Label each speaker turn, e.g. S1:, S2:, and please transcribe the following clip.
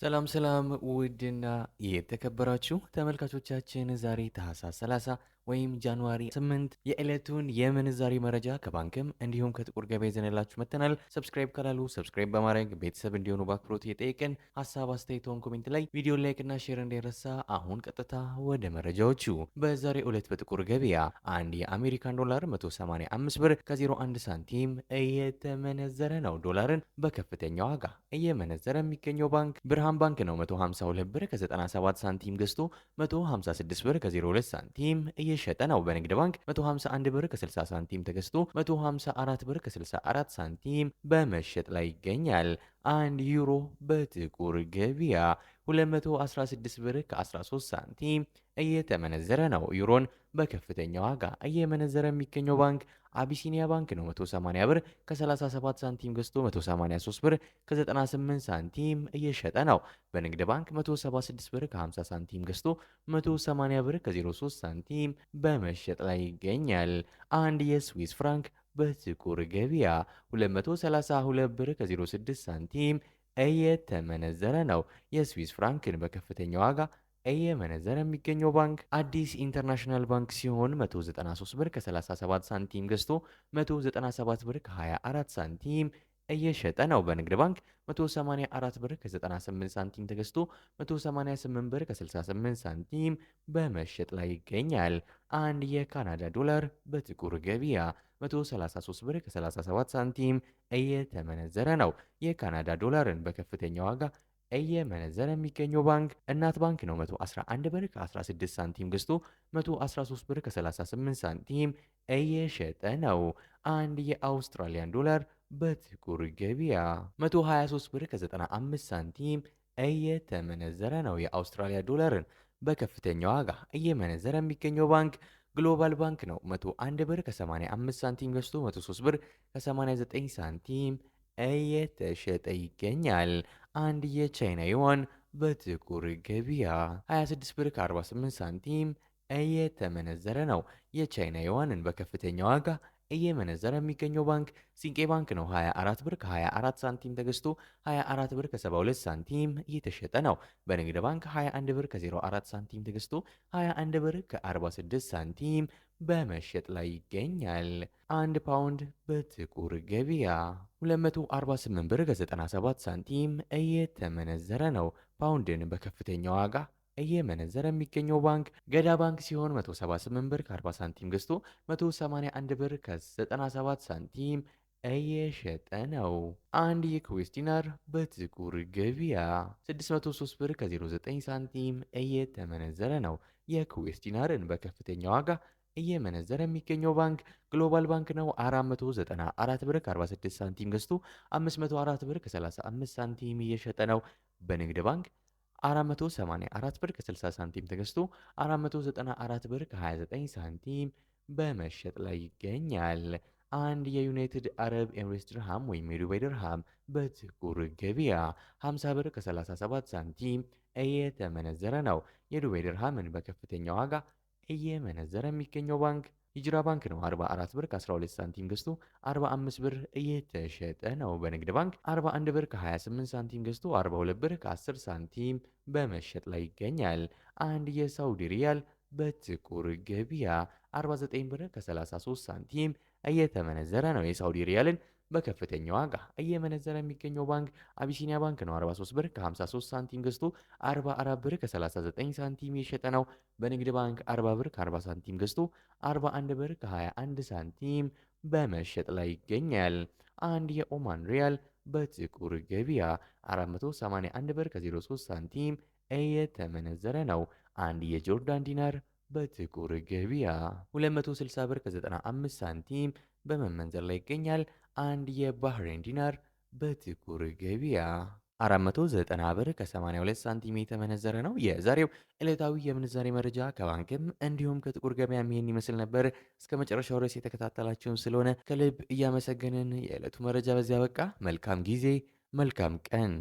S1: ሰላም ሰላም ውድና የተከበራችሁ ተመልካቾቻችን ዛሬ ታህሳስ 30 ወይም ጃንዋሪ 8 የዕለቱን የምንዛሬ መረጃ ከባንክም እንዲሁም ከጥቁር ገበያ ይዘንላችሁ መጥተናል። ሰብስክራይብ ካላሉ ሰብስክራይብ በማድረግ ቤተሰብ እንዲሆኑ በአክብሮት እየጠየቅን ሀሳብ አስተያየቶን ኮሜንት ላይ ቪዲዮ ላይክና ሼር እንዳይረሳ። አሁን ቀጥታ ወደ መረጃዎቹ። በዛሬው ዕለት በጥቁር ገበያ አንድ የአሜሪካን ዶላር 185 ብር ከ01 ሳንቲም እየተመነዘረ ነው። ዶላርን በከፍተኛ ዋጋ እየመነዘረ የሚገኘው ባንክ ብርሃን ባንክ ነው። 152 ብር ከ97 ሳንቲም ገዝቶ 156 ብር ከ02 ሳንቲም እየሸጠ ነው። በንግድ ባንክ 151 ብር ከ60 ሳንቲም ተገዝቶ 154 ብር ከ64 ሳንቲም በመሸጥ ላይ ይገኛል። አንድ ዩሮ በጥቁር ገበያ 216 ብር ከ13 ሳንቲም እየተመነዘረ ነው። ዩሮን በከፍተኛ ዋጋ እየመነዘረ የሚገኘው ባንክ አቢሲኒያ ባንክ ነው። 180 ብር ከ37 ሳንቲም ገዝቶ 183 ብር ከ98 ሳንቲም እየሸጠ ነው። በንግድ ባንክ 176 ብር ከ50 ሳንቲም ገዝቶ 180 ብር ከ03 ሳንቲም በመሸጥ ላይ ይገኛል። አንድ የስዊስ ፍራንክ በጥቁር ገበያ 232 ብር ከ06 ሳንቲም እየተመነዘረ ነው። የስዊስ ፍራንክን በከፍተኛ ዋጋ እየመነዘረ የሚገኘው ባንክ አዲስ ኢንተርናሽናል ባንክ ሲሆን 193 ብር ከ37 ሳንቲም ገዝቶ 197 ብር ከ24 ሳንቲም እየሸጠ ነው። በንግድ ባንክ 184 ብር ከ98 ሳንቲም ተገዝቶ 188 ብር ከ68 ሳንቲም በመሸጥ ላይ ይገኛል። አንድ የካናዳ ዶላር በጥቁር ገበያ 133 ብር ከ37 ሳንቲም እየተመነዘረ ነው። የካናዳ ዶላርን በከፍተኛ ዋጋ እየመነዘረ የሚገኘው ባንክ እናት ባንክ ነው። 111 ብር ከ16 ሳንቲም ገዝቶ 113 ብር ከ38 ሳንቲም እየሸጠ ነው። አንድ የአውስትራሊያን ዶላር በጥቁር ገበያ 123 ብር ከ95 ሳንቲም እየተመነዘረ ነው። የአውስትራሊያ ዶላርን በከፍተኛ ዋጋ እየመነዘረ የሚገኘው ባንክ ግሎባል ባንክ ነው። 101 ብር ከ85 ሳንቲም ገዝቶ 103 ብር ከ89 ሳንቲም እየተሸጠ ይገኛል። አንድ የቻይና ዩዋን በጥቁር ገበያ 26 ብር ከ48 ሳንቲም እየተመነዘረ ነው። የቻይና ዩዋንን በከፍተኛ ዋጋ እየመነዘረ የሚገኘው ባንክ ሲንቄ ባንክ ነው። 24 ብር ከ24 ሳንቲም ተገዝቶ 24 ብር ከ72 ሳንቲም እየተሸጠ ነው። በንግድ ባንክ 21 ብር ከ04 ሳንቲም ተገዝቶ 21 ብር ከ46 ሳንቲም በመሸጥ ላይ ይገኛል። አንድ ፓውንድ በጥቁር ገበያ 248 ብር ከ97 ሳንቲም እየተመነዘረ ነው። ፓውንድን በከፍተኛ ዋጋ እየመነዘረ የሚገኘው ባንክ ገዳ ባንክ ሲሆን 178 ብር ከ40 ሳንቲም ገዝቶ 181 ብር ከ97 ሳንቲም እየሸጠ ነው። አንድ የኩዌስ ዲናር በጥቁር ገበያ 603 ብር ከ09 ሳንቲም እየተመነዘረ ነው። የኩዌስ ዲናርን በከፍተኛ ዋጋ እየመነዘረ የሚገኘው ባንክ ግሎባል ባንክ ነው። 494 ብር ከ46 ሳንቲም ገዝቶ 504 ብር ከ35 ሳንቲም እየሸጠ ነው። በንግድ ባንክ 484 ብር ከ60 ሳንቲም ተገዝቶ 494 ብር ከ29 ሳንቲም በመሸጥ ላይ ይገኛል። አንድ የዩናይትድ አረብ ኤምሬትስ ድርሃም ወይም የዱባይ ድርሃም በጥቁር ገበያ 50 ብር ከ37 ሳንቲም እየተመነዘረ ነው። የዱባይ ድርሃምን በከፍተኛ ዋጋ እየመነዘረ የሚገኘው ባንክ ሂጅራ ባንክ ነው። 44 ብር ከ12 ሳንቲም ገዝቶ 45 ብር እየተሸጠ ነው። በንግድ ባንክ 41 ብር ከ28 ሳንቲም ገዝቶ 42 ብር ከ10 ሳንቲም በመሸጥ ላይ ይገኛል። አንድ የሳውዲ ሪያል በጥቁር ገበያ 49 ብር ከ33 ሳንቲም እየተመነዘረ ነው። የሳውዲ ሪያልን በከፍተኛ ዋጋ እየመነዘረ የሚገኘው ባንክ አቢሲኒያ ባንክ ነው። 43 ብር ከ53 ሳንቲም ገዝቶ 44 ብር ከ39 ሳንቲም የሸጠ ነው። በንግድ ባንክ 40 ብር ከ40 ሳንቲም ገዝቶ 41 ብር ከ21 ሳንቲም በመሸጥ ላይ ይገኛል። አንድ የኦማን ሪያል በጥቁር ገበያ 481 ብር ከ03 ሳንቲም እየተመነዘረ ነው። አንድ የጆርዳን ዲናር በጥቁር ገበያ 260 ብር ከ95 ሳንቲም በመመንዘር ላይ ይገኛል። አንድ የባህሬን ዲናር በጥቁር ገበያ 490 ብር ከ82 ሳንቲም የተመነዘረ ነው። የዛሬው ዕለታዊ የምንዛሬ መረጃ ከባንክም እንዲሁም ከጥቁር ገበያ ይህን ይመስል ነበር። እስከ መጨረሻው ድረስ የተከታተላችሁን ስለሆነ ከልብ እያመሰገንን የዕለቱ መረጃ በዚያ በቃ። መልካም ጊዜ፣ መልካም ቀን።